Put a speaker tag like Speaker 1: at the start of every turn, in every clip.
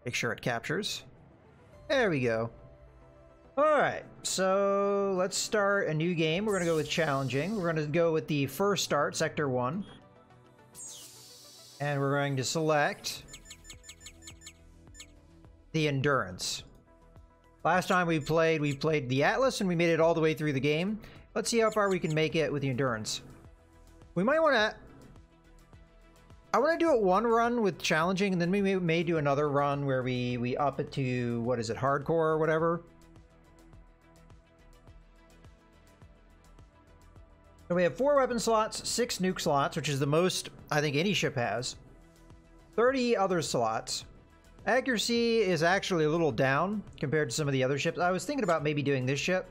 Speaker 1: Make sure it captures. There we go. Alright, so let's start a new game. We're going to go with challenging. We're going to go with the first start, Sector 1. And we're going to select the Endurance. Last time we played the Atlas and we made it all the way through the game. Let's see how far we can make it with the Endurance. We might want to... I want to do it one run with challenging, and then we may do another run where we up it to, what is it, hardcore or whatever. So we have 4 weapon slots, 6 nuke slots, which is the most I think any ship has. 30 other slots. Accuracy is actually a little down compared to some of the other ships. I was thinking about maybe doing this ship.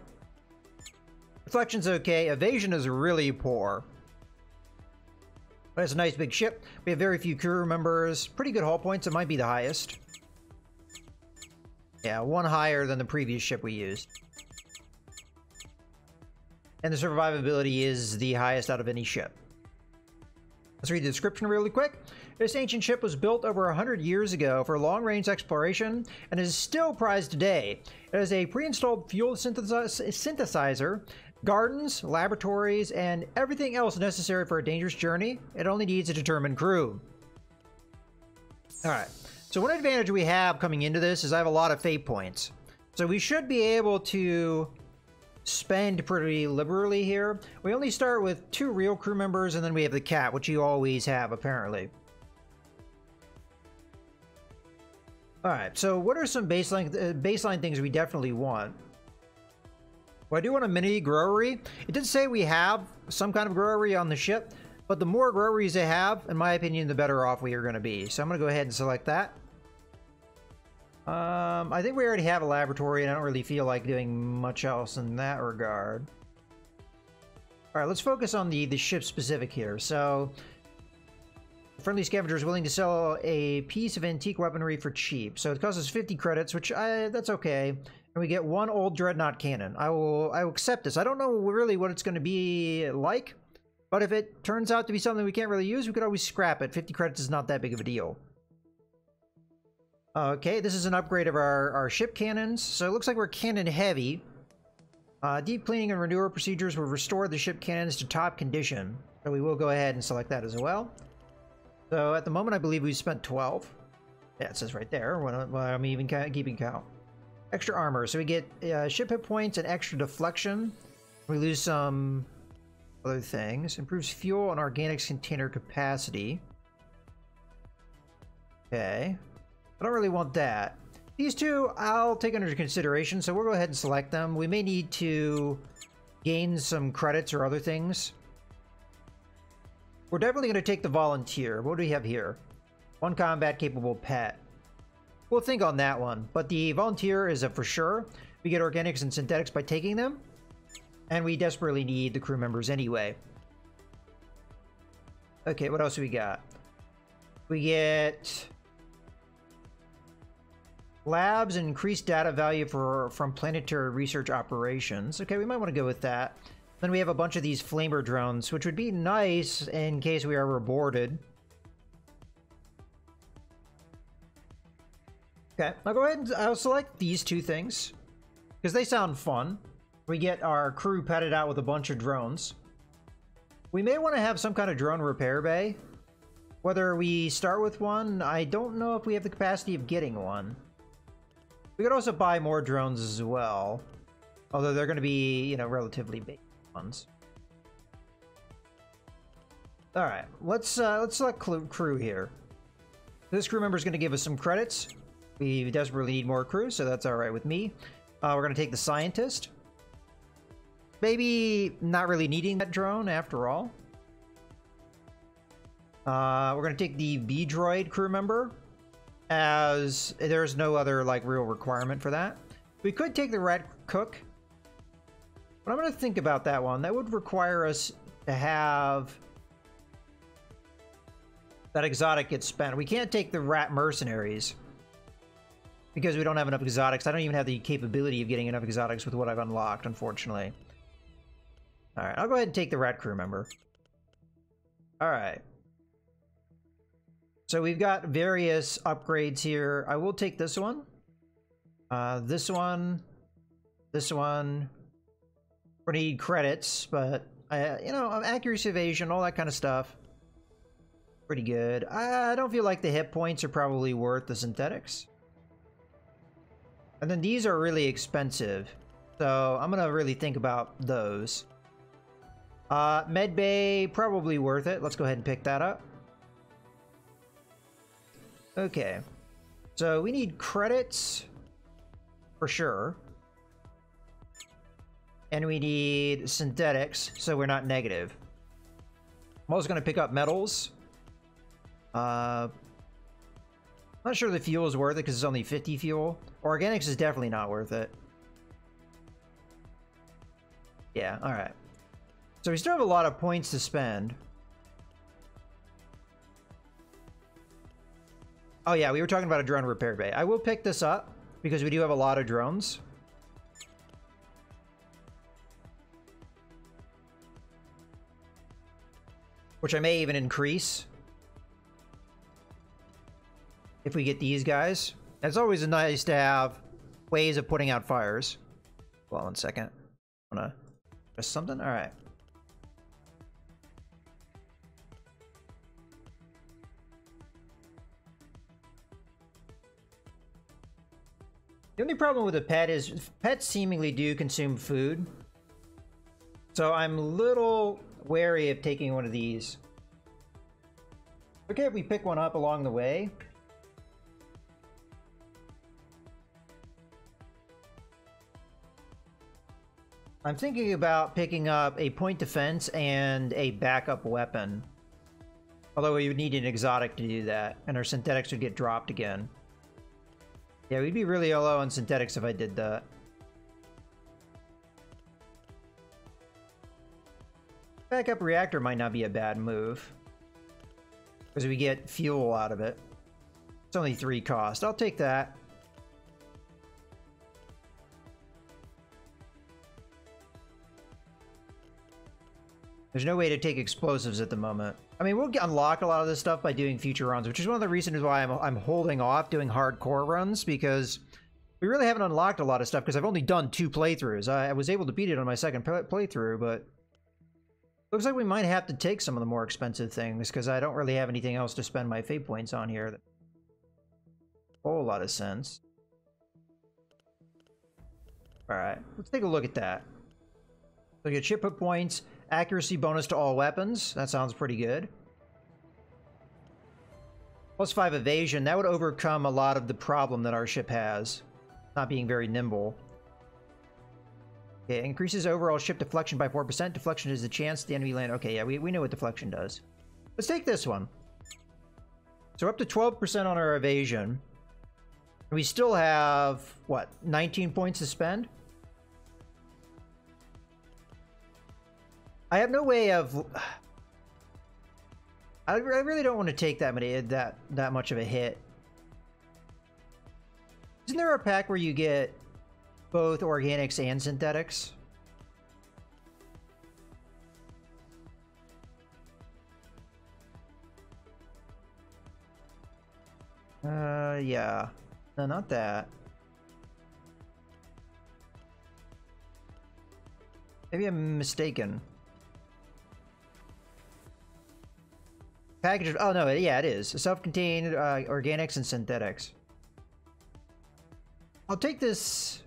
Speaker 1: Reflection's okay. Evasion is really poor. But it's a nice big ship. We have very few crew members. Pretty good hull points. It might be the highest. Yeah, one higher than the previous ship we used. And the survivability is the highest out of any ship. Let's read the description really quick. This ancient ship was built over 100 years ago for long-range exploration and is still prized today. It has a pre-installed fuel synthesizer, gardens, laboratories, and everything else necessary for a dangerous journey. It only needs a determined crew. Alright, so one advantage we have coming into this is I have a lot of fate points. So we should be able to spend pretty liberally here. We only start with 2 real crew members, and then we have the cat, which you always have, apparently. Alright, so what are some baseline things we definitely want? Well, I do want a mini growery. It did say we have some kind of growery on the ship, but the more groweries they have, in my opinion, the better off we are going to be. So I'm going to go ahead and select that. I think we already have a laboratory, and I don't really feel like doing much else in that regard. Alright, let's focus on the ship specific here. So, friendly scavenger is willing to sell a piece of antique weaponry for cheap. So it costs us 50 credits, which that's okay. And we get 1 old dreadnought cannon. I will accept this. I don't know really what it's going to be like, but if it turns out to be something we can't really use, we could always scrap it. 50 credits is not that big of a deal. Okay, this is an upgrade of our ship cannons. So it looks like we're cannon heavy. Deep cleaning and renewal procedures will restore the ship cannons to top condition. So we will go ahead and select that as well. So at the moment, I believe we've spent 12. Yeah, it says right there when I'm even keeping count. Extra armor. So we get ship hit points and extra deflection. We lose some other things. Improves fuel and organics container capacity. Okay. I don't really want that. These 2 I'll take under consideration, so we'll go ahead and select them. We may need to gain some credits or other things. We're definitely going to take the volunteer. What do we have here? 1 combat capable pet. We'll think on that one, but the volunteer is a for sure. We get organics and synthetics by taking them, and we desperately need the crew members anyway. Okay, what else do we got? We get labs and increased data value from planetary research operations. Okay, we might want to go with that. Then we have a bunch of these flamer drones, which would be nice in case we are rewarded. Okay, I'll go ahead and I'll select these 2 things because they sound fun. We get our crew petted out with a bunch of drones. We may want to have some kind of drone repair bay. Whether we start with one, I don't know if we have the capacity of getting one. We could also buy more drones as well, although they're going to be, you know, relatively big ones. All right, let's select crew here. This crew member is going to give us some credits. We desperately need more crew, so that's all right with me. We're going to take the scientist. Maybe not really needing that drone after all. We're going to take the B-Droid crew member, as there's no other like real requirement for that. We could take the Rat Cook, but I'm going to think about that one. That would require us to have that exotic get spent. We can't take the Rat Mercenaries because we don't have enough exotics. I don't even have the capability of getting enough exotics with what I've unlocked, unfortunately. All right, I'll go ahead and take the Rat crew member. All right. So we've got various upgrades here. I will take this one. This one. This one. We're gonna need credits, but you know, accuracy, evasion, all that kind of stuff. Pretty good. I don't feel like the hit points are probably worth the synthetics. And then these are really expensive, so I'm gonna really think about those. Medbay, probably worth it. Let's go ahead and pick that up. Okay, so we need credits for sure. And we need synthetics, so we're not negative. I'm also going to pick up metals. Not sure the fuel is worth it because it's only 50 fuel. Organics is definitely not worth it. Yeah, alright. So we still have a lot of points to spend. Oh yeah, we were talking about a drone repair bay. I will pick this up because we do have a lot of drones. Which I may even increase if we get these guys. It's always nice to have ways of putting out fires. Hold on 1 second. I'm gonna press something. All right. The only problem with a pet is pets seemingly do consume food. So I'm a little wary of taking one of these. Okay, if we pick one up along the way. I'm thinking about picking up a point defense and a backup weapon. Although we would need an exotic to do that, and our synthetics would get dropped again. Yeah, we'd be really low on synthetics if I did that. Backup reactor might not be a bad move, because we get fuel out of it. It's only 3 cost. I'll take that. There's no way to take explosives at the moment. I mean, we'll unlock a lot of this stuff by doing future runs, which is one of the reasons why I'm holding off doing hardcore runs, because we really haven't unlocked a lot of stuff, because I've only done 2 playthroughs. I was able to beat it on my second playthrough, but looks like we might have to take some of the more expensive things, because I don't really have anything else to spend my fate points on here. That makes a whole lot of sense. Alright, let's take a look at that. So we get ship hit points, accuracy bonus to all weapons. That sounds pretty good. Plus 5 evasion. That would overcome a lot of the problem that our ship has. Not being very nimble. Okay, increases overall ship deflection by 4%. Deflection is the chance the enemy land. Okay, yeah, we know what deflection does. Let's take this one. So up to 12% on our evasion. We still have, what, 19 points to spend? I have no way of... I really don't want to take that much of a hit. Isn't there a pack where you get both organics and synthetics? Yeah. No, not that. Maybe I'm mistaken. Package. Oh no, yeah, it is. Self-contained organics and synthetics. I'll take this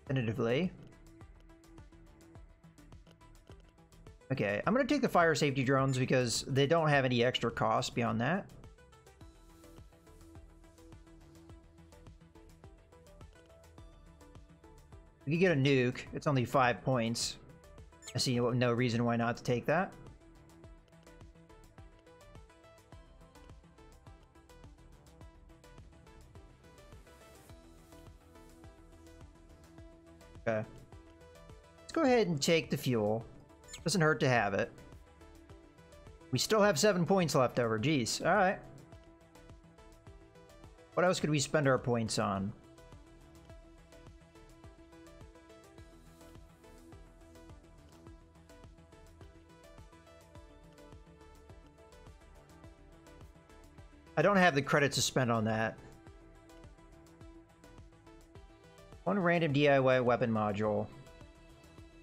Speaker 1: tentatively. Okay, I'm gonna take the fire safety drones because they don't have any extra cost beyond that. We can get a nuke. It's only 5 points. I see no reason why not to take that. Okay. Let's go ahead and take the fuel. Doesn't hurt to have it. We still have 7 points left over. Jeez. Alright. What else could we spend our points on? I don't have the credits to spend on that. One random DIY weapon module.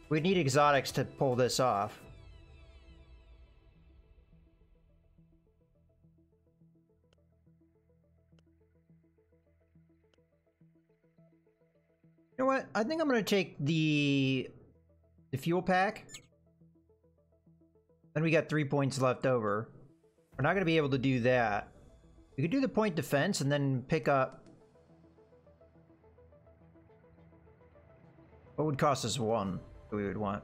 Speaker 1: We'd need exotics to pull this off. You know what? I think I'm going to take the fuel pack. Then we got 3 points left over. We're not going to be able to do that. We could do the point defense and then pick up... What would cost us 1 that we would want?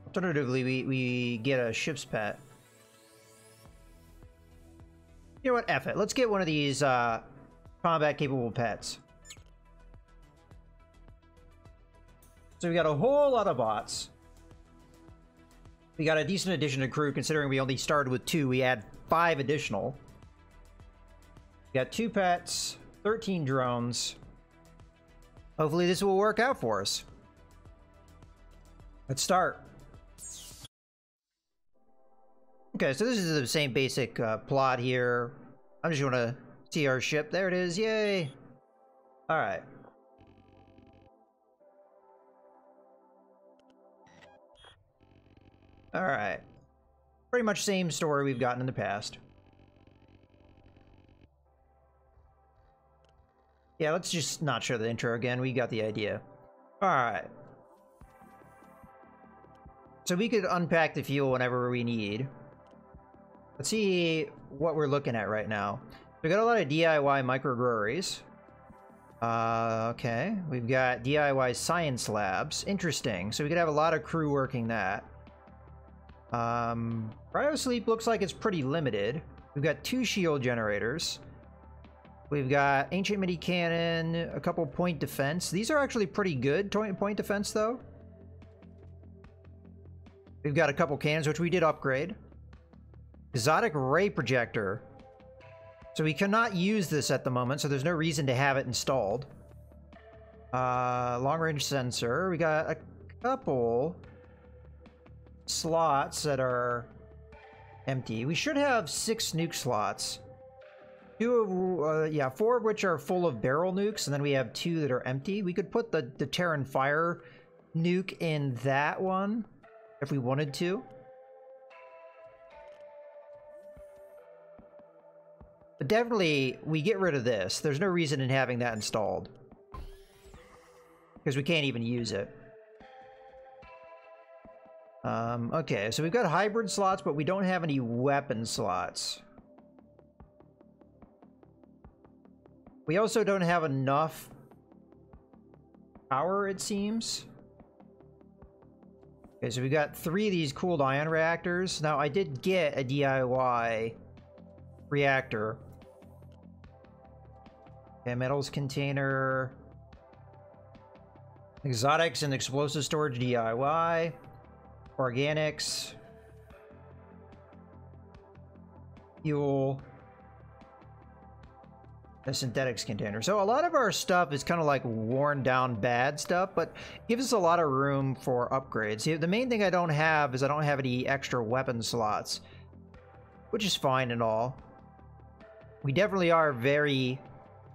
Speaker 1: Alternatively, we get a ship's pet. You know what? F it. Let's get one of these combat-capable pets. So we got a whole lot of bots. We got a decent addition to crew, considering we only started with 2. We add 5 additional. We got 2 pets, 13 drones. Hopefully this will work out for us. Let's start. Okay, so this is the same basic plot here. I'm just going to see our ship. There it is. Yay! Alright. Alright. Pretty much same story we've gotten in the past. Yeah, let's just not show the intro again. We got the idea. Alright. So we could unpack the fuel whenever we need. Let's see what we're looking at right now. We got a lot of DIY microbreweries. Okay. We've got DIY science labs. Interesting. So we could have a lot of crew working that. Cryosleep looks like it's pretty limited. We've got 2 shield generators. We've got ancient mini cannon, a couple point defense. These are actually pretty good point defense though. We've got a couple cannons, which we did upgrade. Exotic ray projector. So we cannot use this at the moment, so there's no reason to have it installed. Long range sensor. We got a couple slots that are empty. We should have 6 nuke slots. 4 of which are full of barrel nukes, and then we have 2 that are empty. We could put the Terran Fire nuke in that one if we wanted to. But definitely, we get rid of this. There's no reason in having that installed, because we can't even use it. Okay, so we've got hybrid slots, but we don't have any weapon slots. We also don't have enough power, it seems. Okay, so we got 3 of these cooled ion reactors. Now, I did get a DIY reactor. Okay, metals container. Exotics and explosive storage DIY. Organics. Fuel. A synthetics container. So a lot of our stuff is kind of like worn down bad stuff, but gives us a lot of room for upgrades. The main thing I don't have is I don't have any extra weapon slots, which is fine and all. We definitely are very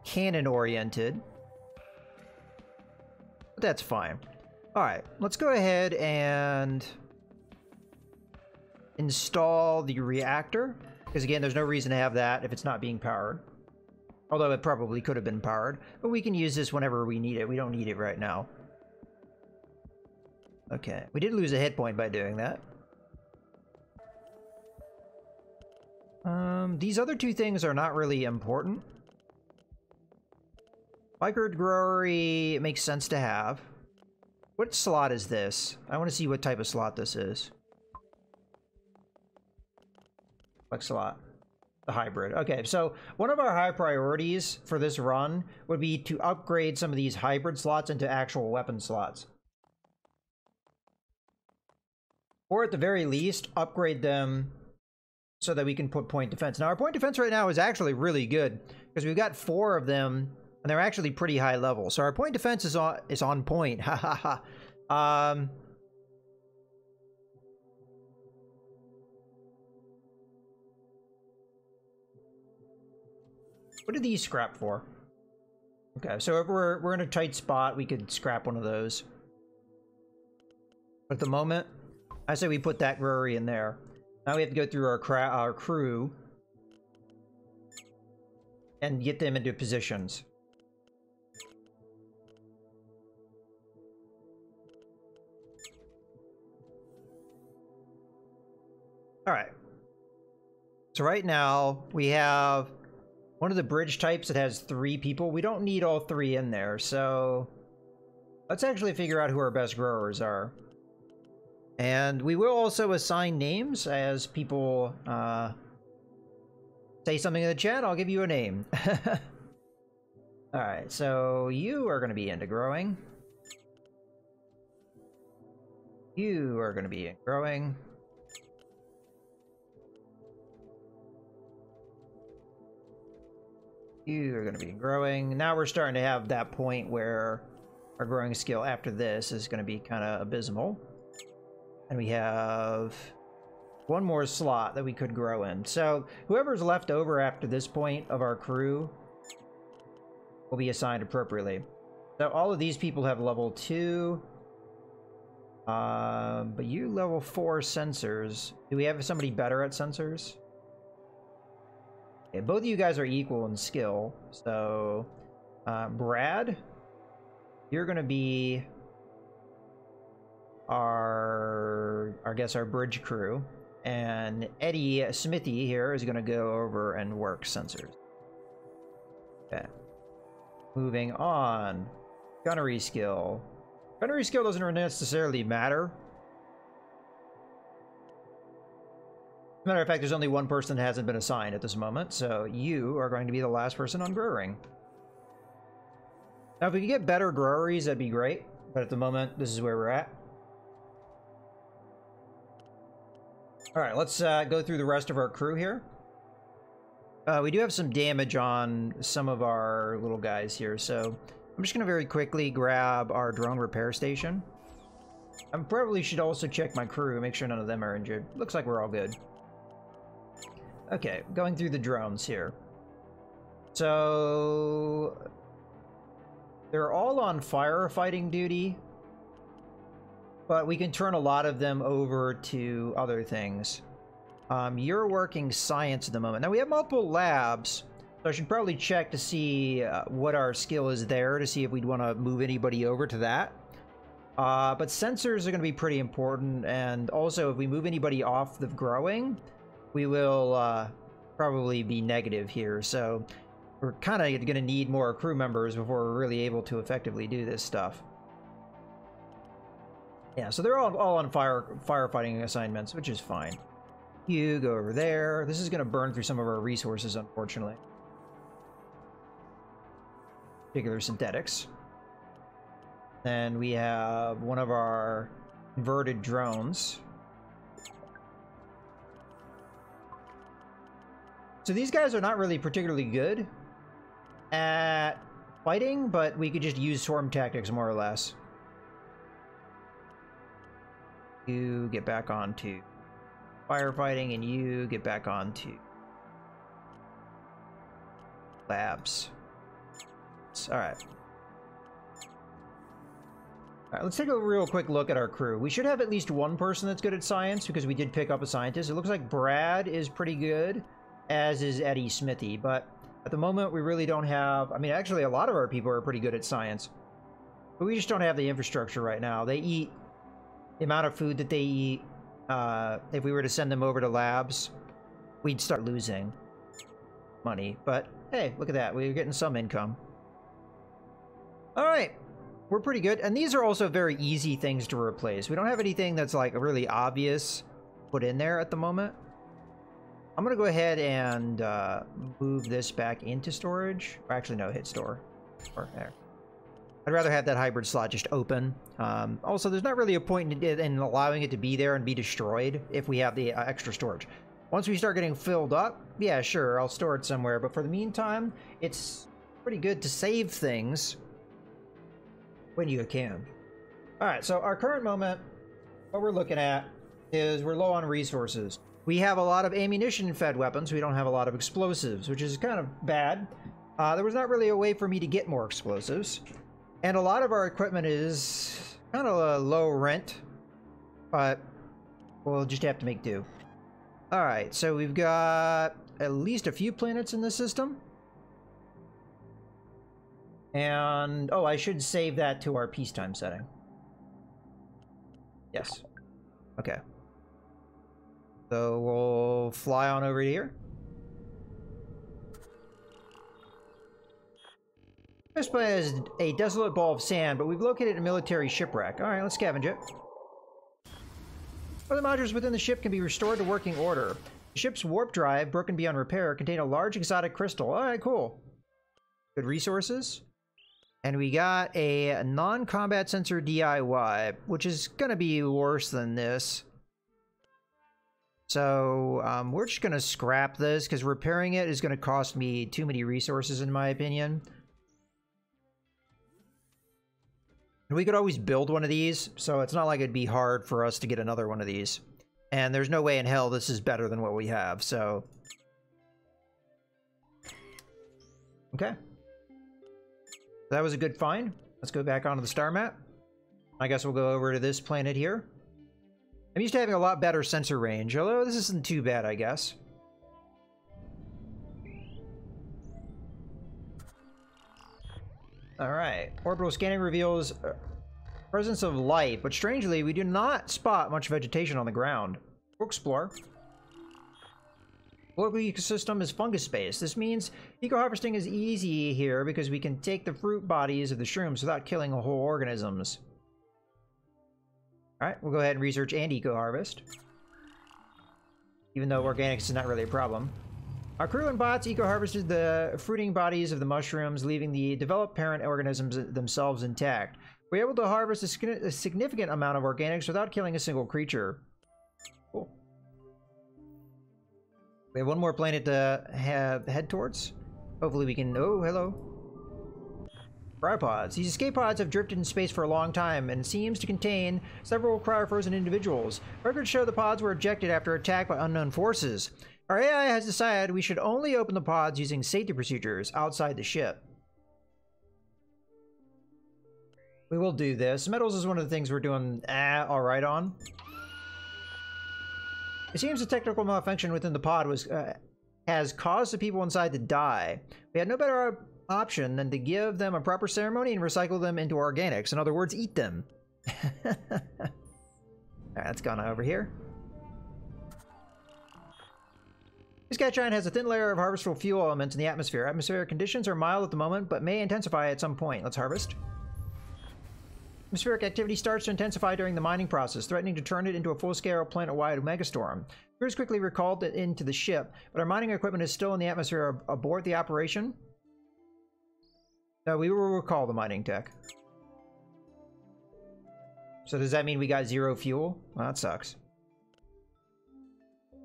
Speaker 1: cannon oriented, but that's fine. All right, let's go ahead and install the reactor, because again, there's no reason to have that if it's not being powered. Although it probably could have been powered, but we can use this whenever we need it. We don't need it right now. Okay, we did lose a hit point by doing that. These other 2 things are not really important. Microbrewery makes sense to have. What slot is this? I want to see what type of slot this is. What slot? The hybrid. Okay, so one of our high priorities for this run would be to upgrade some of these hybrid slots into actual weapon slots. Or at the very least, upgrade them so that we can put point defense. Now, our point defense right now is actually really good, because we've got 4 of them, and they're actually pretty high level. So our point defense is on point. Ha ha ha. What did these scrap for? Okay, so if we're in a tight spot, we could scrap one of those. But at the moment, I say we put that brewery in there. Now we have to go through our crew and get them into positions. All right. So right now we have one of the bridge types that has 3 people. We don't need all 3 in there, so let's actually figure out who our best growers are. And we will also assign names as people say something in the chat. I'll give you a name. All right, so you are going to be into growing. You are going to be in growing. You are going to be growing. Now we're starting to have that point where our growing skill after this is going to be kind of abysmal. And we have one more slot that we could grow in. So whoever's left over after this point of our crew will be assigned appropriately. So all of these people have level 2. But you level 4 sensors. Do we have somebody better at sensors? Okay, both of you guys are equal in skill. So Brad, you're going to be our bridge crew, and Eddie Smithy here is going to go over and work sensors. Okay, moving on. Gunnery skill. Gunnery skill doesn't necessarily matter. As a matter of fact, there's only one person that hasn't been assigned at this moment, so you are going to be the last person on growing. Now, if we could get better groweries, that'd be great, but at the moment, this is where we're at. All right, let's go through the rest of our crew here. We do have some damage on some of our little guys here, so I'm just going to very quickly grab our drone repair station. I probably should also check my crew, make sure none of them are injured. Looks like we're all good. Okay, going through the drones here. So they're all on firefighting duty, but we can turn a lot of them over to other things. You're working science at the moment. Now we have multiple labs, so I should probably check to see what our skill is there to see if we'd want to move anybody over to that. But sensors are going to be pretty important, and also if we move anybody off the growing, we will probably be negative here. So we're kind of going to need more crew members before we're really able to effectively do this stuff. Yeah, so they're all on firefighting assignments, which is fine. You go over there. This is going to burn through some of our resources, unfortunately. Particular synthetics. Then we have one of our converted drones. So these guys are not really particularly good at fighting, but we could just use swarm tactics more or less. You get back onto firefighting, and you get back onto labs. All right. All right, let's take a real quick look at our crew. We should have at least one person that's good at science because we did pick up a scientist. It looks like Brad is pretty good, as is Eddie Smithy, but at the moment we really don't have... I mean, actually a lot of our people are pretty good at science, but we just don't have the infrastructure right now. They eat the amount of food that they eat. If we were to send them over to labs, we'd start losing money, but hey, look at that. We're getting some income. All right. We're pretty good, and these are also very easy things to replace. We don't have anything that's like really obvious put in there at the moment. I'm gonna go ahead and move this back into storage. Or actually, no, hit store. Or there. I'd rather have that hybrid slot just open. Also, there's not really a point in allowing it to be there and be destroyed if we have the extra storage. Once we start getting filled up, yeah, sure, I'll store it somewhere. But for the meantime, it's pretty good to save things when you can. All right, so our current moment, what we're looking at is we're low on resources. We have a lot of ammunition-fed weapons. We don't have a lot of explosives, which is kind of bad. There was not really a way for me to get more explosives. And a lot of our equipment is kind of a low rent, but we'll just have to make do. Alright, so we've got at least a few planets in this system. And, oh, I should save that to our peacetime setting. Yes. Okay. So we'll fly on over here. This place is a desolate ball of sand, but we've located a military shipwreck. Alright, let's scavenge it. Other modules within the ship can be restored to working order. The ship's warp drive, broken beyond repair, contain a large exotic crystal. Alright, cool. Good resources. And we got a non-combat sensor DIY, which is gonna be worse than this. So, we're just gonna scrap this, because repairing it is gonna cost me too many resources, in my opinion. And we could always build one of these, so it's not like it'd be hard for us to get another one of these. And there's no way in hell this is better than what we have, so... Okay. That was a good find. Let's go back onto the star map. I guess we'll go over to this planet here. I'm used to having a lot better sensor range, although this isn't too bad, I guess. Alright. Orbital scanning reveals presence of light, but strangely, we do not spot much vegetation on the ground. We'll explore. Local ecosystem is fungus-based. This means eco-harvesting is easy here because we can take the fruit bodies of the shrooms without killing whole organisms. Alright, we'll go ahead and research and eco-harvest. Even though organics is not really a problem. Our crew and bots eco-harvested the fruiting bodies of the mushrooms, leaving the developed parent organisms themselves intact. We're able to harvest a significant amount of organics without killing a single creature. Cool. We have one more planet to head towards. Hopefully we can... Oh, hello. Cryopods. These escape pods have drifted in space for a long time and seems to contain several cryofrozen individuals. Records show the pods were ejected after attack by unknown forces. Our AI has decided we should only open the pods using safety procedures outside the ship. We will do this. Metals is one of the things we're doing alright on. It seems a technical malfunction within the pod has caused the people inside to die. We had no better option than to give them a proper ceremony and recycle them into organics. In other words, eat them. Alright, that's gone over here. Saskatchewan has a thin layer of harvestable fuel elements in the atmosphere. Atmospheric conditions are mild at the moment, but may intensify at some point. Let's harvest. Atmospheric activity starts to intensify during the mining process, threatening to turn it into a full-scale planet-wide megastorm. Crews quickly recalled it into the ship, but our mining equipment is still in the atmosphere aboard the operation. No, we will recall the mining tech. So does that mean we got zero fuel? Well, that sucks.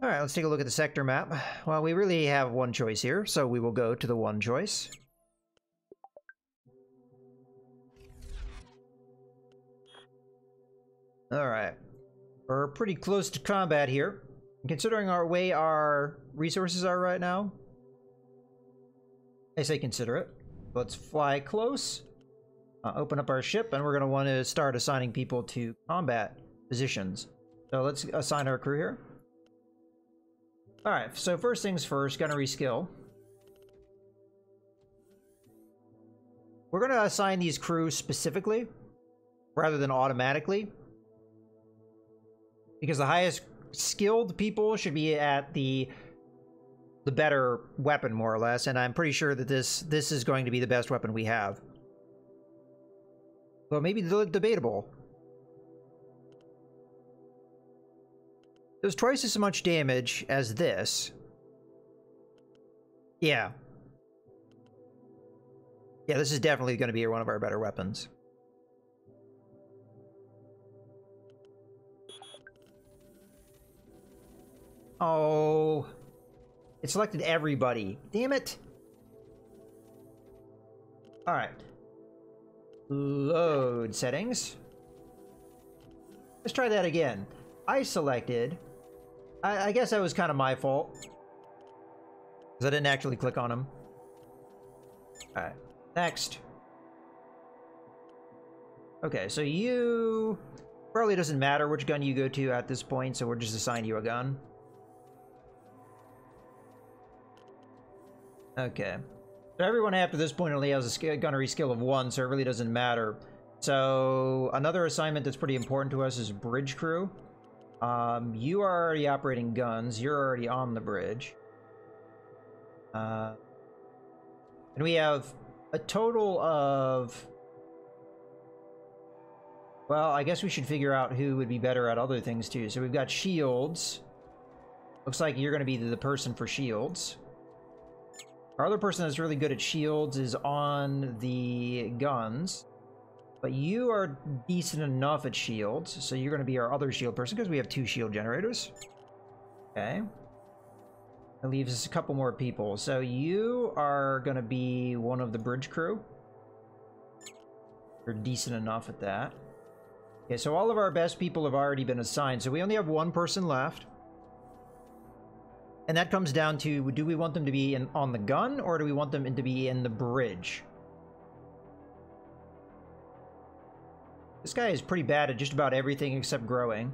Speaker 1: Alright, let's take a look at the sector map. Well, we really have one choice here, so we will go to the one choice. Alright. We're pretty close to combat here. Considering our way our resources are right now, I say consider it. Let's fly close, open up our ship, and we're going to want to start assigning people to combat positions. So let's assign our crew here. Alright, so first things first, gonna reskill. We're gonna assign these crews specifically, rather than automatically. Because the highest skilled people should be at the better weapon, more or less, and I'm pretty sure that this is going to be the best weapon we have. Well, maybe debatable. Does twice as much damage as this. Yeah. Yeah, this is definitely going to be one of our better weapons. Oh. It selected everybody. Damn it. Alright. Load settings. Let's try that again. I selected... I guess that was kind of my fault. Because I didn't actually click on them. Alright, next. Okay, so you... Probably doesn't matter which gun you go to at this point, so we're just assigning you a gun. Okay. So everyone after this point only has a gunnery skill of 1, so it really doesn't matter. So another assignment that's pretty important to us is bridge crew. You are already operating guns. You're already on the bridge. And we have a total of... Well, I guess we should figure out who would be better at other things too. So we've got shields. Looks like you're going to be the person for shields. Our other person that's really good at shields is on the guns. But you are decent enough at shields, so you're going to be our other shield person because we have 2 shield generators. Okay. That leaves us a couple more people. So you are going to be one of the bridge crew. You're decent enough at that. Okay, so all of our best people have already been assigned, so we only have 1 person left. And that comes down to, do we want them to be on the gun, or do we want them to be in the bridge? This guy is pretty bad at just about everything except growing.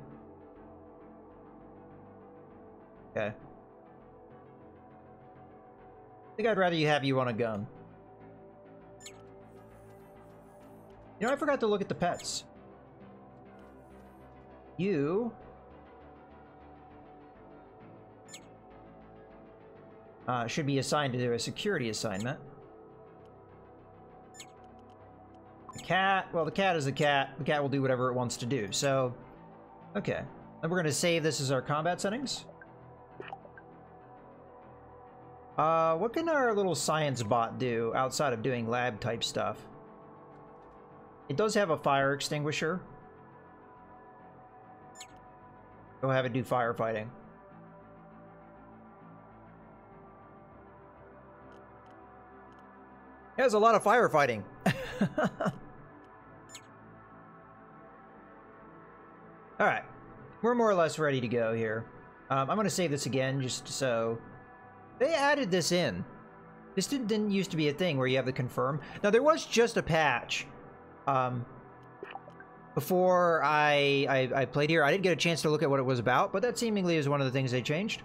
Speaker 1: Okay. I think I'd rather have you on a gun. You know, I forgot to look at the pets. You... should be assigned to a security assignment. The cat, well, the cat is the cat. The cat will do whatever it wants to do. So, okay. Then we're going to save this as our combat settings. What can our little science bot do outside of doing lab type stuff? It does have a fire extinguisher. Go have it do firefighting. It has a lot of firefighting. Alright. We're more or less ready to go here. I'm going to save this again just so... They added this in. This didn't used to be a thing where you have to confirm. Now, there was just a patch. Before I played here, I didn't get a chance to look at what it was about, but that seemingly is one of the things they changed.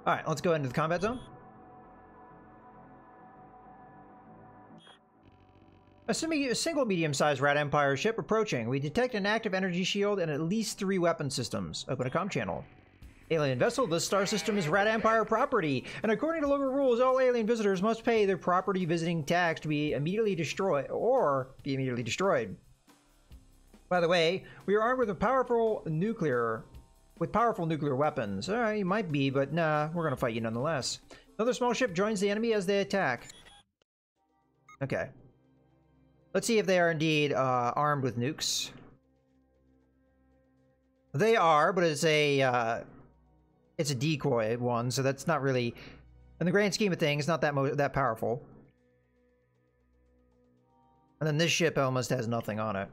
Speaker 1: Alright, let's go into the combat zone. A single medium-sized Rat Empire ship approaching. We detect an active energy shield and at least 3 weapon systems. Open a comm channel. Alien vessel. This star system is Rat Empire property, and according to local rules, all alien visitors must pay their property visiting tax to be immediately destroyed, By the way, we are armed with powerful nuclear weapons. Alright, you might be, but nah, we're gonna fight you nonetheless. Another small ship joins the enemy as they attack. Okay. Let's see if they are indeed armed with nukes. They are, but it's a decoy one, so that's not really, in the grand scheme of things, not that powerful. And then this ship almost has nothing on it.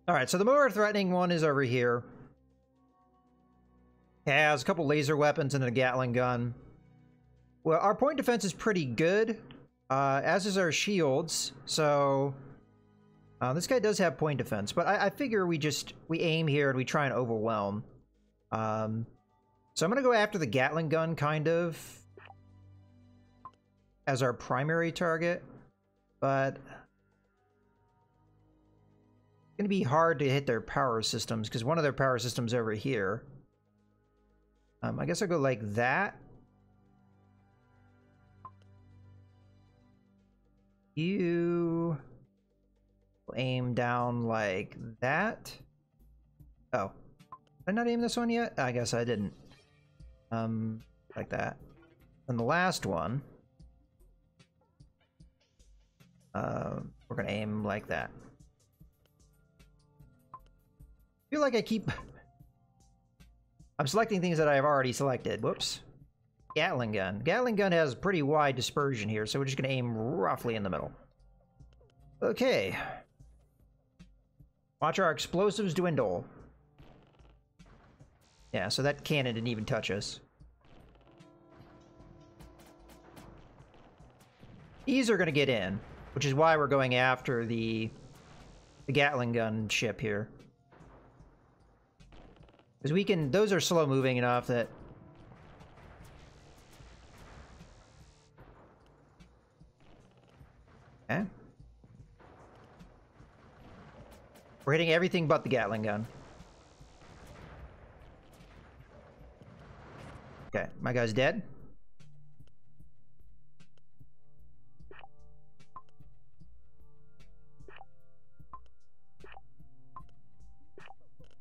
Speaker 1: Alright, so the more threatening one is over here. It has a couple laser weapons and a Gatling gun. Well, our point defense is pretty good. As is our shields, so this guy does have point defense, but I figure we aim here and we try and overwhelm. So I'm gonna go after the Gatling gun, kind of, as our primary target, but it's gonna be hard to hit their power systems, because one of their power systems over here. I guess I'll go like that. You aim down like that. Oh, did I not aim this one yet? I guess I didn't. Like that. And the last one, we're gonna aim like that. I feel like I keep... I'm selecting things that I have already selected. Whoops. Gatling gun. Gatling gun has pretty wide dispersion here, so we're just going to aim roughly in the middle. Okay. Watch our explosives dwindle. Yeah, so that cannon didn't even touch us. these are going to get in, which is why we're going after the Gatling gun ship here. Because we can, those are slow moving enough that... Okay. We're hitting everything but the Gatling gun. Okay, my guy's dead.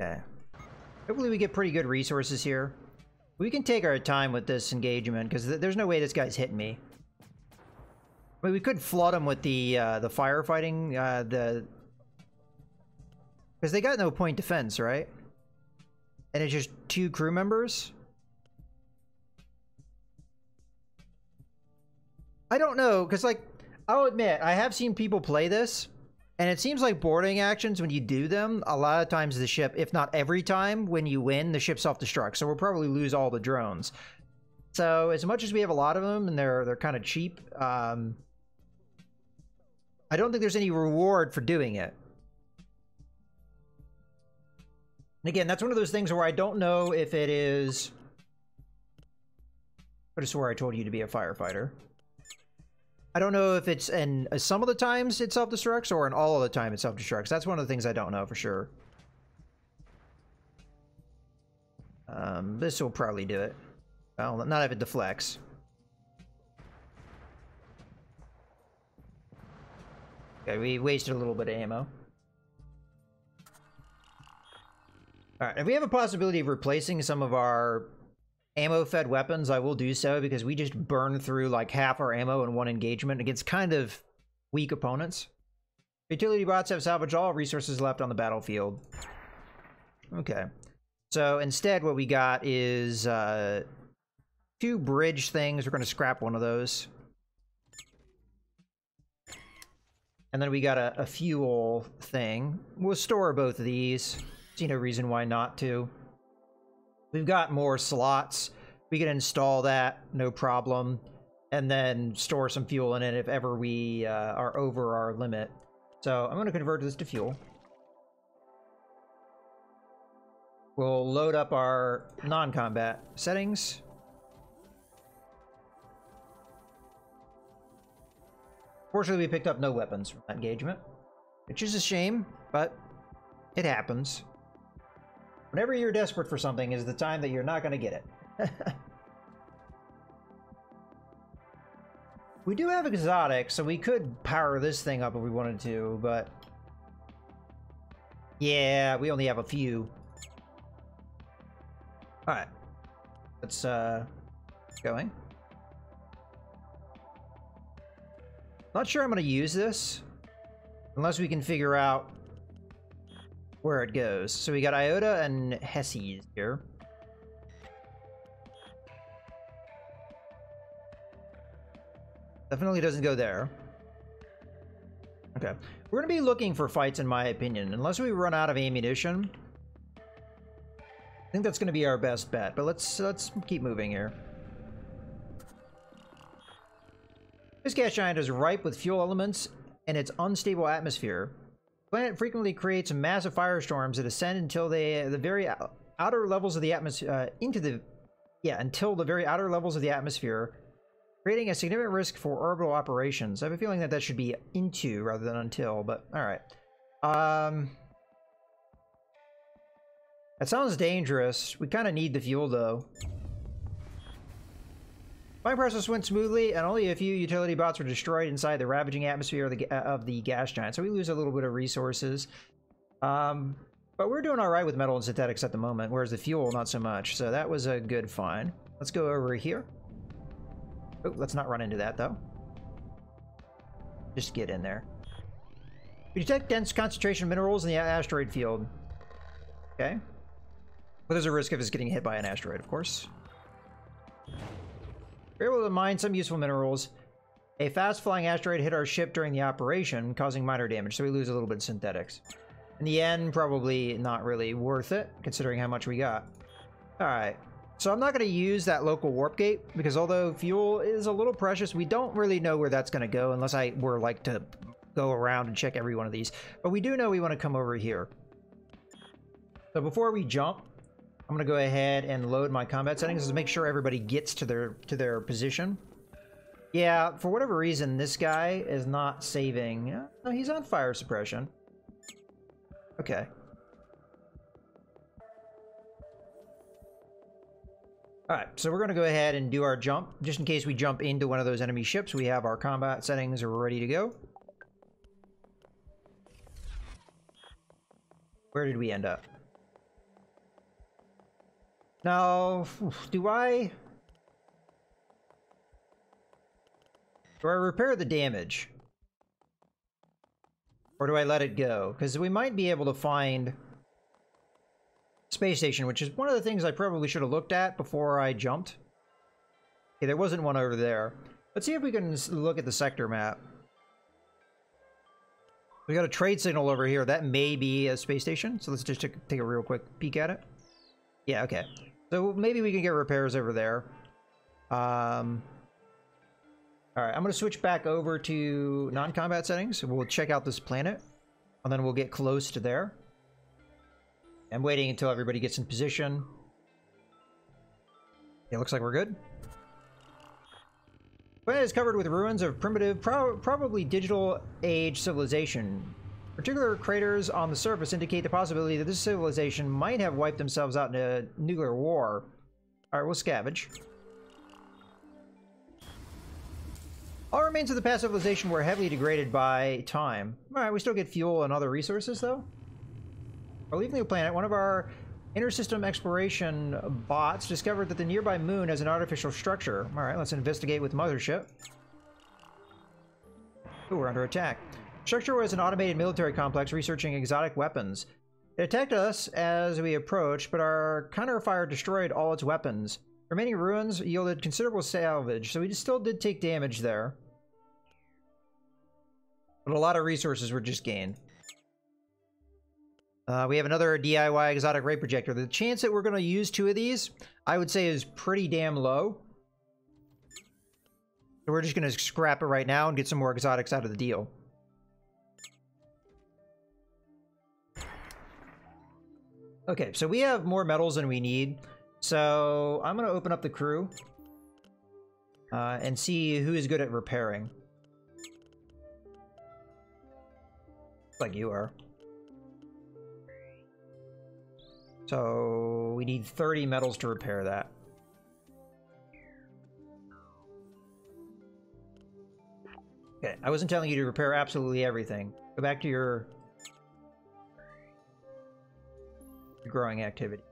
Speaker 1: Okay. Hopefully we get pretty good resources here. We can take our time with this engagement, because there's no way this guy's hitting me. I mean, we could flood him with the firefighting, because they got no point defense, right? And it's just 2 crew members? I don't know, because, like, I'll admit, I have seen people play this, and it seems like boarding actions, when you do them, a lot of times the ship, if not every time, when you win, the ship self-destructs. So we'll probably lose all the drones. So as much as we have a lot of them, and they're kind of cheap, I don't think there's any reward for doing it. And again, that's one of those things where I don't know if it is... I could have swore I told you to be a firefighter. I don't know if it's in some of the times it self-destructs or in all of the time it self-destructs. That's one of the things I don't know for sure. This will probably do it. Well, not if it deflects. Okay, we wasted a little bit of ammo. Alright, if we have a possibility of replacing some of our ammo-fed weapons, I will do so, because we just burn through like half our ammo in one engagement against kind of weak opponents. Utility bots have salvaged all resources left on the battlefield. Okay. So instead what we got is 2 bridge things. We're going to scrap one of those. And then we got a fuel thing. We'll store both of these. See no reason why not to. We've got more slots. We can install that, no problem. And then store some fuel in it if ever we are over our limit. So I'm going to convert this to fuel. We'll load up our non-combat settings. Fortunately, we picked up no weapons from that engagement, which is a shame, but it happens. Whenever you're desperate for something is the time that you're not going to get it. We do have exotic, so we could power this thing up if we wanted to, but... yeah, we only have a few. Alright. Let's, going. Not sure I'm going to use this, unless we can figure out where it goes. So we got Iota and Hesses here. Definitely doesn't go there. Okay. We're going to be looking for fights, in my opinion. Unless we run out of ammunition. I think that's going to be our best bet. But let's keep moving here. This gas giant is ripe with fuel elements in its unstable atmosphere. The planet frequently creates massive firestorms that ascend until the very outer levels of the atmosphere, until the very outer levels of the atmosphere, creating a significant risk for orbital operations. I have a feeling that that should be into rather than until, but all right. That sounds dangerous. We kind of need the fuel though. Flying process went smoothly, and only a few utility bots were destroyed inside the ravaging atmosphere of the gas giant, so we lose a little bit of resources. But we're doing all right with metal and synthetics at the moment, whereas the fuel, not so much. So that was a good find. Let's go over here. Oh, let's not run into that, though. Just get in there. We detect dense concentration of minerals in the asteroid field. Okay. But there's a risk of us getting hit by an asteroid, of course. We're able to mine some useful minerals. A fast-flying asteroid hit our ship during the operation, causing minor damage, so we lose a little bit of synthetics. In the end, probably not really worth it, considering how much we got. Alright, So I'm not going to use that local warp gate, because although fuel is a little precious, we don't really know where that's going to go unless I were like to go around and check every one of these. But we do know we want to come over here. So before we jump, I'm going to go ahead and load my combat settings to make sure everybody gets to their position. Yeah, for whatever reason, this guy is not saving. No, he's on fire suppression. Okay. Alright, so we're going to go ahead and do our jump. Just in case we jump into one of those enemy ships, we have our combat settings ready to go. Where did we end up? Now, do I repair the damage? Or do I let it go? Because we might be able to find space station, which is one of the things I probably should have looked at before I jumped. Okay, there wasn't one over there. Let's see if we can look at the sector map. We got a trade signal over here. That may be a space station. So let's just take a real quick peek at it. Yeah, okay. So maybe we can get repairs over there. Alright, I'm going to switch back over to non-combat settings. We'll check out this planet. And then we'll get close to there. I'm waiting until everybody gets in position. It looks like we're good. The planet is covered with ruins of primitive, probably digital age civilization. Particular craters on the surface indicate the possibility that this civilization might have wiped themselves out in a nuclear war. Alright, we'll scavenge. All remains of the past civilization were heavily degraded by time. Alright, we still get fuel and other resources, though. While leaving the planet, one of our intersystem exploration bots discovered that the nearby moon has an artificial structure. Alright, let's investigate with Mothership. Ooh, we're under attack. Structure was an automated military complex researching exotic weapons. It attacked us as we approached, but our counterfire destroyed all its weapons. Remaining ruins yielded considerable salvage, so we still did take damage there. But a lot of resources were just gained. We have another DIY exotic ray projector. The chance that we're going to use 2 of these, I would say, is pretty damn low. So we're just going to scrap it right now and get some more exotics out of the deal. Okay, so we have more metals than we need. So I'm going to open up the crew and see who is good at repairing. Like you are. So we need 30 metals to repair that. Okay, I wasn't telling you to repair absolutely everything. Go back to your growing activity.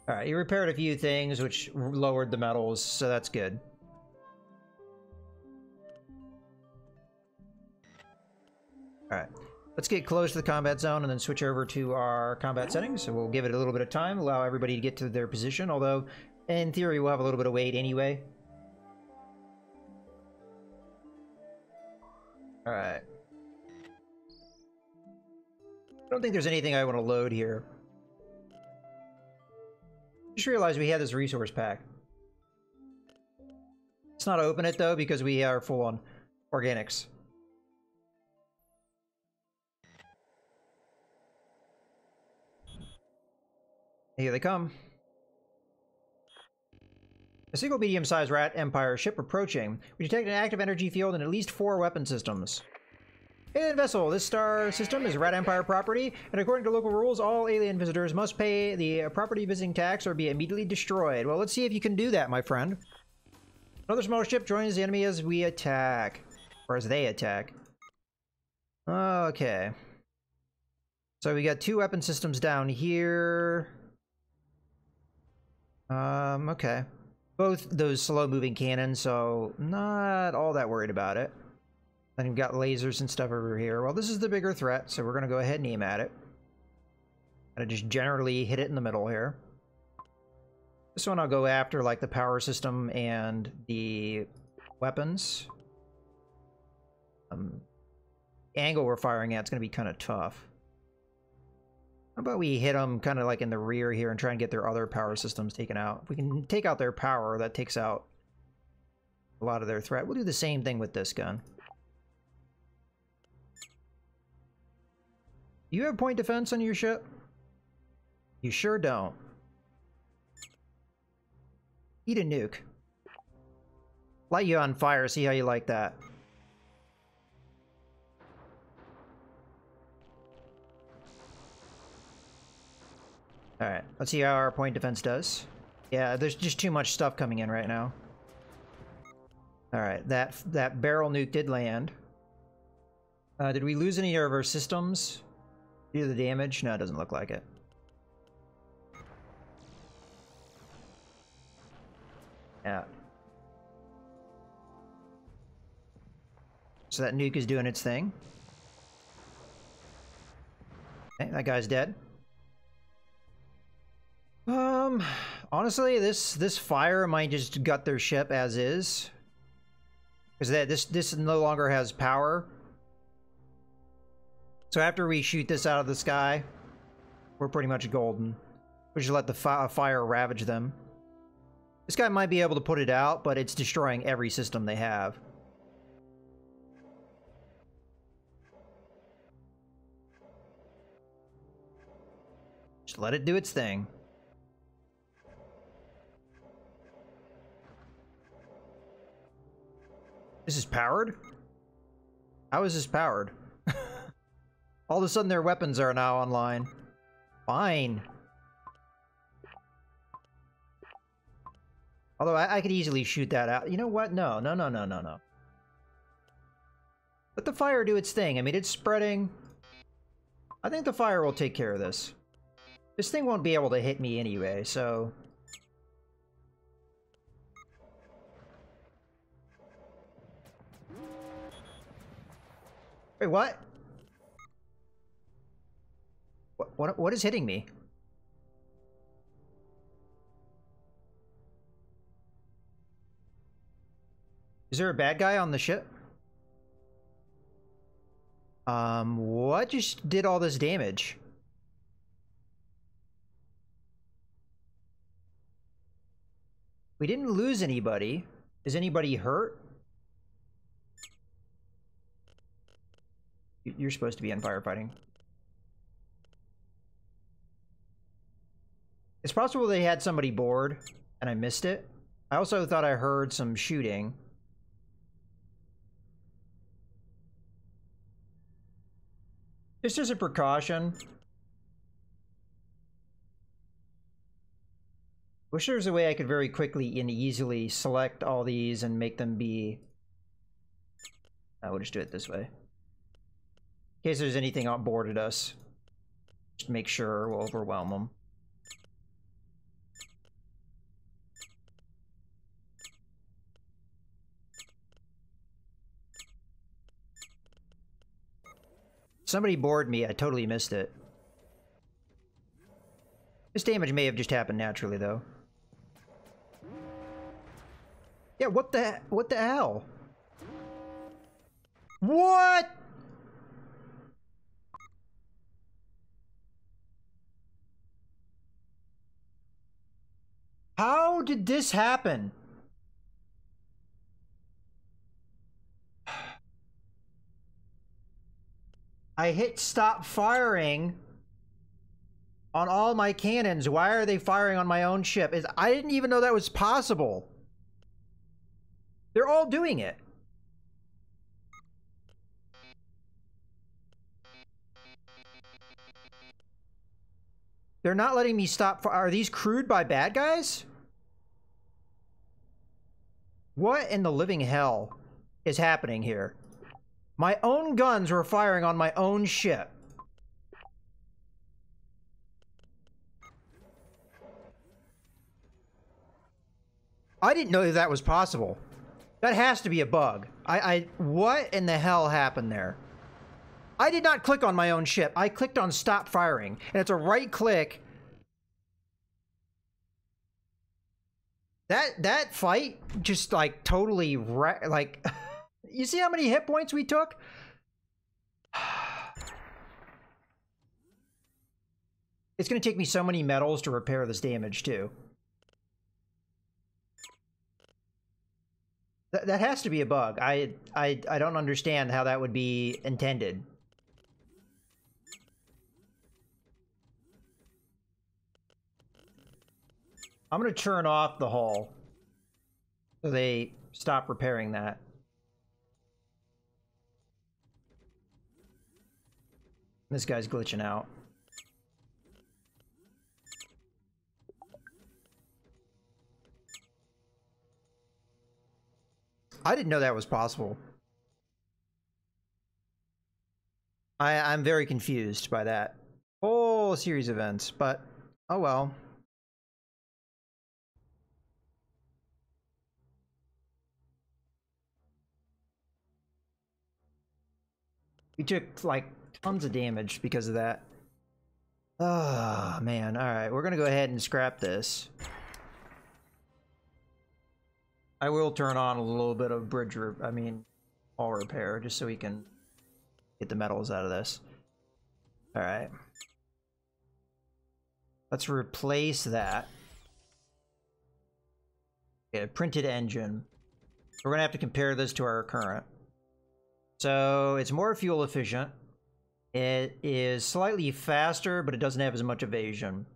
Speaker 1: Alright, you repaired a few things which lowered the metals, so that's good. Alright, let's get close to the combat zone and then switch over to our combat settings. So we'll give it a little bit of time, allow everybody to get to their position, although in theory we'll have a little bit of wait anyway. Alright. I don't think there's anything I want to load here. Just realized we had this resource pack. Let's not open it though, because we are full on organics. Here they come. A single medium-sized rat empire ship approaching. We detect an active energy field in at least 4 weapon systems. Alien vessel. This star system is Rat Empire property, and according to local rules, all alien visitors must pay the property visiting tax or be immediately destroyed. Well, let's see if you can do that, my friend. Another small ship joins the enemy as we attack. Or as they attack. Okay. So we got 2 weapon systems down here. Okay. Both those slow-moving cannons, so not all that worried about it. Then you've got lasers and stuff over here. Well, this is the bigger threat, so we're going to go ahead and aim at it. And just generally hit it in the middle here. This one I'll go after, like the power system and the weapons. Angle we're firing at is going to be kind of tough. How about we hit them kind of like in the rear here and try and get their other power systems taken out? If we can take out their power, that takes out a lot of their threat. We'll do the same thing with this gun. You have point defense on your ship? You sure don't. Eat a nuke. Light you on fire, see how you like that. Alright, let's see how our point defense does. Yeah, there's just too much stuff coming in right now. Alright, that barrel nuke did land. Did we lose any of our systems due to the damage? No, it doesn't look like it. Yeah. So that nuke is doing its thing. Okay, that guy's dead. Honestly, this fire might just gut their ship as is. Because this no longer has power. So after we shoot this out of the sky, we're pretty much golden. We should let the fire ravage them. This guy might be able to put it out, but it's destroying every system they have. Just let it do its thing. This is powered? How is this powered? All of a sudden their weapons are now online. Fine. Although I could easily shoot that out. You know what? No. Let the fire do its thing. I mean, it's spreading. I think the fire will take care of this. This thing won't be able to hit me anyway, so... Wait, what? What is hitting me? Is there a bad guy on the ship? What just did all this damage? We didn't lose anybody. Is anybody hurt? You're supposed to be in firefighting. It's possible they had somebody board and I missed it. I also thought I heard some shooting. Just as a precaution. Wish there was a way I could very quickly and easily select all these and make them be... I will just do it this way. In case there's anything on board at us. Just make sure we'll overwhelm them. Somebody bored me, I totally missed it. This damage may have just happened naturally, though. Yeah, what the hell? What? How did this happen? I hit stop firing on all my cannons. Why are they firing on my own ship? I didn't even know that was possible. They're all doing it. They're not letting me stop. Are these crewed by bad guys? What in the living hell is happening here? My own guns were firing on my own ship. I didn't know that was possible. That has to be a bug. What in the hell happened there? I did not click on my own ship. I clicked on stop firing, and it's a right click. That fight just like totally like you see how many hit points we took? It's going to take me so many metals to repair this damage, too. That has to be a bug. I don't understand how that would be intended. I'm going to turn off the hull so they stop repairing that. This guy's glitching out. I didn't know that was possible. I'm very confused by that whole series of events, but oh well. We took like tons of damage because of that. Oh man, alright, we're gonna go ahead and scrap this. I will turn on a little bit of hull repair, just so we can get the metals out of this. Alright. Let's replace that. Okay, printed engine. We're gonna have to compare this to our current. So, it's more fuel efficient. It is slightly faster, but it doesn't have as much evasion.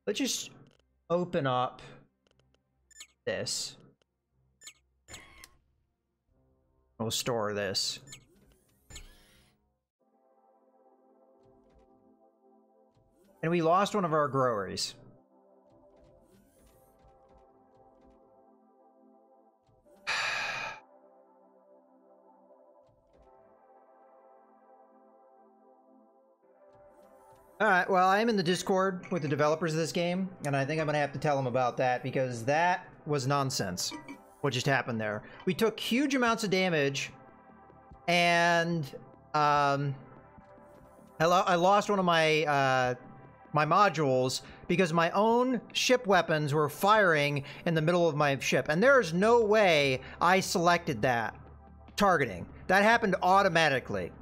Speaker 1: Let's just open up this. We'll store this. And we lost one of our growers. Alright, well, I'm in the Discord with the developers of this game, and I think I'm gonna have to tell them about that, because that was nonsense, what just happened there. We took huge amounts of damage, and, I lost one of my, my modules, because my own ship weapons were firing in the middle of my ship, and there is no way I selected that targeting. That happened automatically.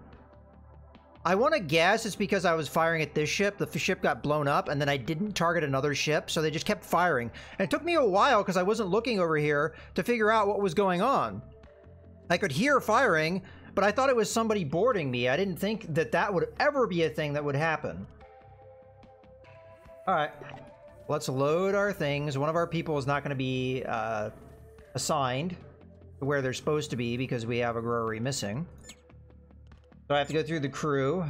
Speaker 1: I want to guess it's because I was firing at this ship. The ship got blown up, and then I didn't target another ship, so they just kept firing. And it took me a while, because I wasn't looking over here, to figure out what was going on. I could hear firing, but I thought it was somebody boarding me. I didn't think that that would ever be a thing that would happen. Alright. Let's load our things. One of our people is not going to be assigned to where they're supposed to be, because we have a growery missing. So I have to go through the crew,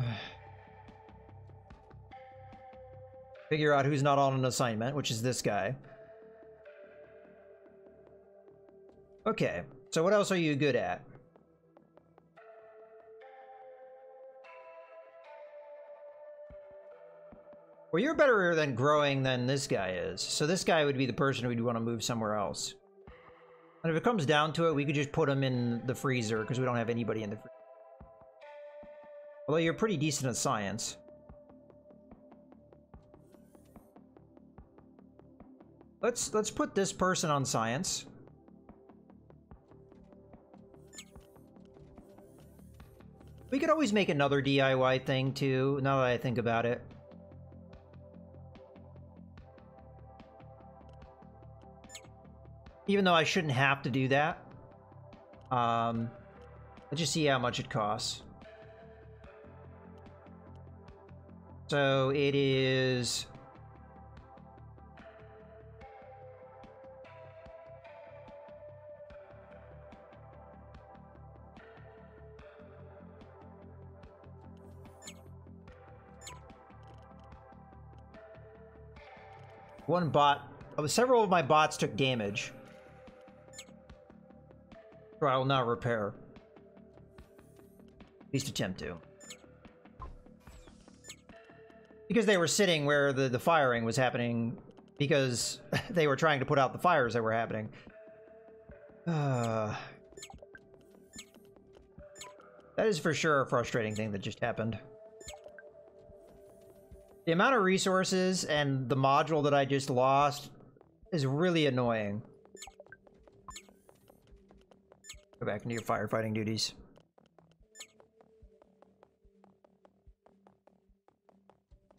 Speaker 1: figure out who's not on an assignment, which is this guy. Okay, so what else are you good at? Well, you're better than growing than this guy is. So this guy would be the person we'd want to move somewhere else. And if it comes down to it, we could just put him in the freezer, because we don't have anybody in the freezer. Although you're pretty decent at science. Let's put this person on science. We could always make another DIY thing too, now that I think about it. Even though I shouldn't have to do that. Let's just see how much it costs. So it is... One bot... several of my bots took damage. Or I will not repair. At least attempt to. Because they were sitting where the firing was happening, because they were trying to put out the fires that were happening. That is for sure a frustrating thing that just happened. The amount of resources and the module that I just lost is really annoying. Go back into your firefighting duties.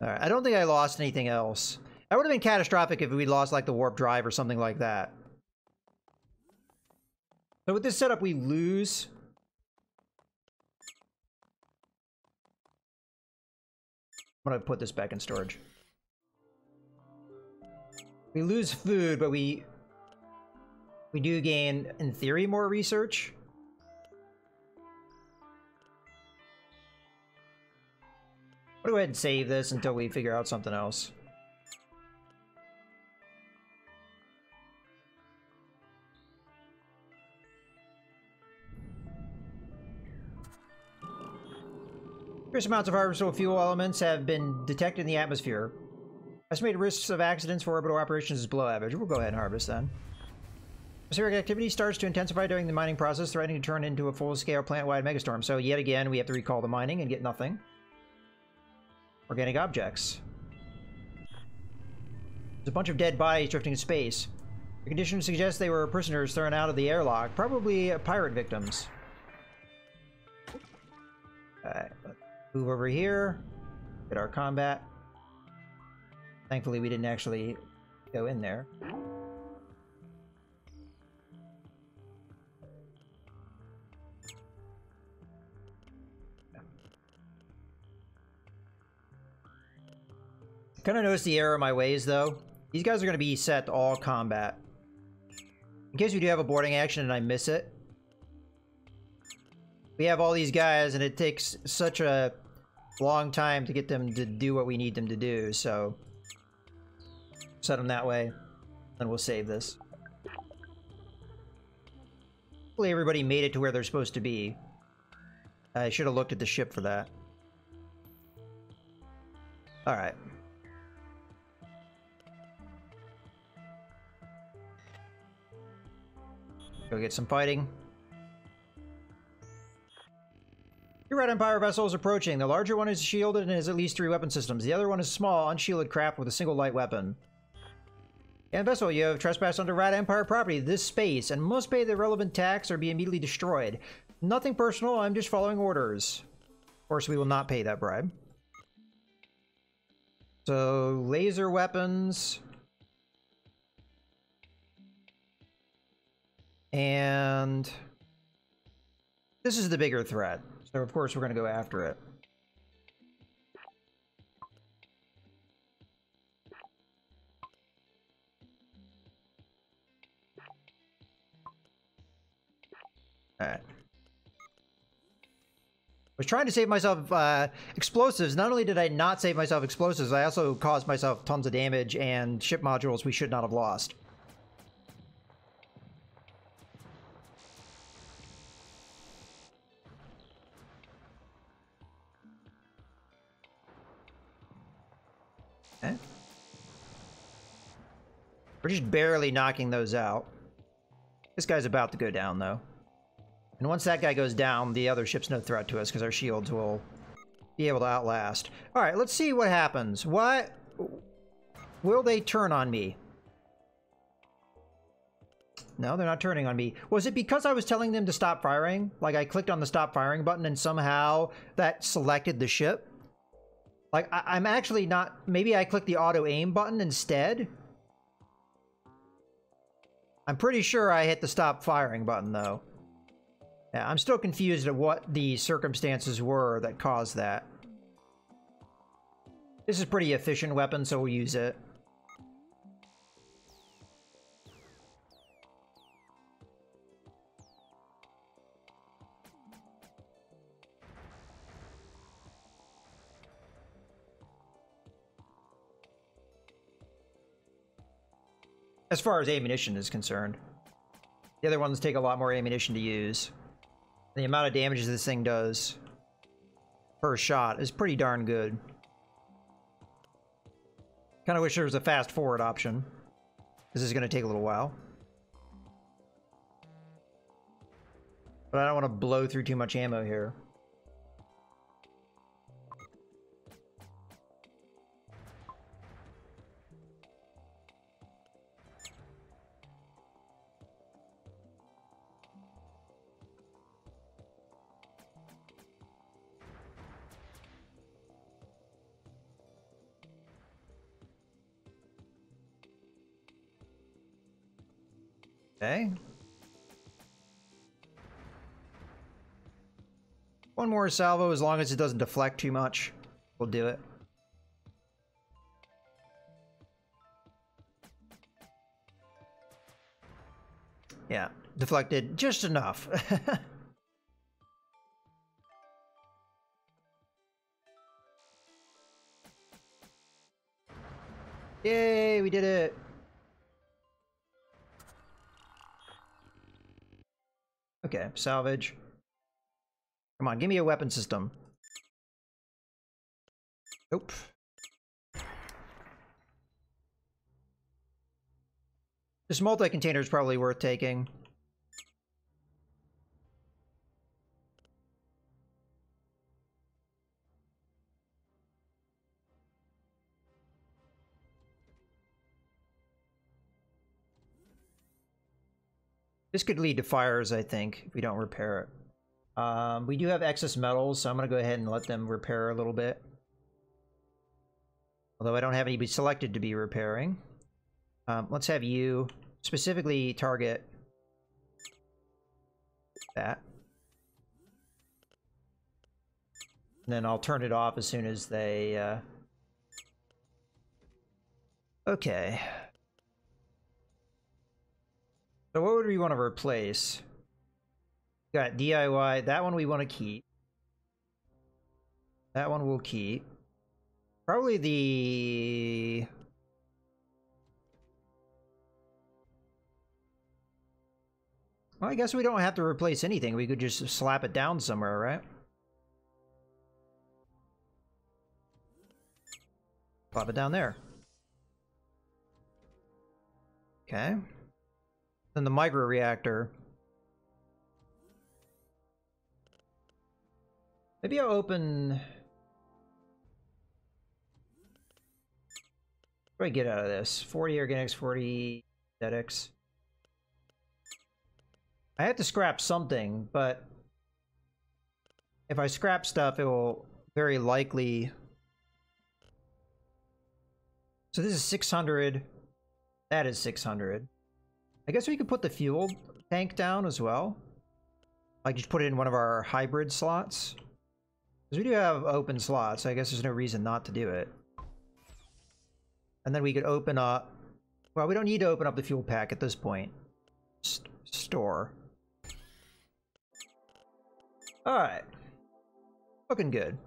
Speaker 1: Alright, I don't think I lost anything else. That would have been catastrophic if we lost, like, the warp drive or something like that. So with this setup, we lose. I'm gonna put this back in storage. We lose food, but we do gain, in theory, more research. I'll go ahead and save this until we figure out something else. Increased amounts of harvestable fuel elements have been detected in the atmosphere. Estimated risks of accidents for orbital operations is below average. We'll go ahead and harvest then. Atmospheric activity starts to intensify during the mining process, threatening to turn into a full-scale plant-wide megastorm. So yet again, we have to recall the mining and get nothing. Organic objects. There's a bunch of dead bodies drifting in space. The conditions suggest they were prisoners thrown out of the airlock, probably pirate victims. Alright, move over here. Get our combat. Thankfully, we didn't actually go in there. Kind of noticed the error of my ways, though. These guys are going to be set to all combat. In case we do have a boarding action and I miss it. We have all these guys, and it takes such a long time to get them to do what we need them to do, so... set them that way, and we'll save this. Hopefully everybody made it to where they're supposed to be. I should have looked at the ship for that. Alright. Go get some fighting. Your Red Empire vessel is approaching. The larger one is shielded and has at least 3 weapon systems. The other one is small, unshielded craft with a single light weapon. And vessel, you have trespassed under Red Empire property, this space, and must pay the relevant tax or be immediately destroyed. Nothing personal, I'm just following orders. Of course, we will not pay that bribe. So, laser weapons. And this is the bigger threat. So, of course, we're going to go after it. Alright. I was trying to save myself explosives. Not only did I not save myself explosives, I also caused myself tons of damage and ship modules we should not have lost. Okay. We're just barely knocking those out. This guy's about to go down, though. And once that guy goes down, the other ship's no threat to us, because our shields will be able to outlast. Alright, let's see what happens. What? Will they turn on me? No, they're not turning on me. Was it because I was telling them to stop firing? Like, I clicked on the stop firing button and somehow that selected the ship? Like, I'm actually not... Maybe I clicked the auto-aim button instead? I'm pretty sure I hit the stop firing button, though. Yeah, I'm still confused at what the circumstances were that caused that. This is a pretty efficient weapon, so we'll use it. As far as ammunition is concerned. The other ones take a lot more ammunition to use. The amount of damage this thing does per shot is pretty darn good. Kind of wish there was a fast forward option. This is going to take a little while. But I don't want to blow through too much ammo here. Okay. One more salvo, as long as it doesn't deflect too much, we'll do it. Yeah, deflected just enough. Yay, we did it! Okay, salvage. Come on, give me a weapon system. Nope. This multi-container is probably worth taking. This could lead to fires, I think, if we don't repair it. We do have excess metals, so I'm going to go ahead and let them repair a little bit. Although I don't have anybody selected to be repairing. Let's have you specifically target that. And then I'll turn it off as soon as they... Okay. So what would we want to replace? Got DIY. That one we want to keep. That one we'll keep. Probably the... Well, I guess we don't have to replace anything. We could just slap it down somewhere, right? Slap it down there. Okay. Then the micro-reactor. Maybe I'll open... What do I get out of this? 40 organics, 40 synthetics. I have to scrap something, but if I scrap stuff, it will very likely... So this is 600. That is 600. I guess we could put the fuel tank down as well. Like just put it in one of our hybrid slots. Because we do have open slots, so I guess there's no reason not to do it. And then we could open up... Well, we don't need to open up the fuel pack at this point. Store. Alright. Looking good.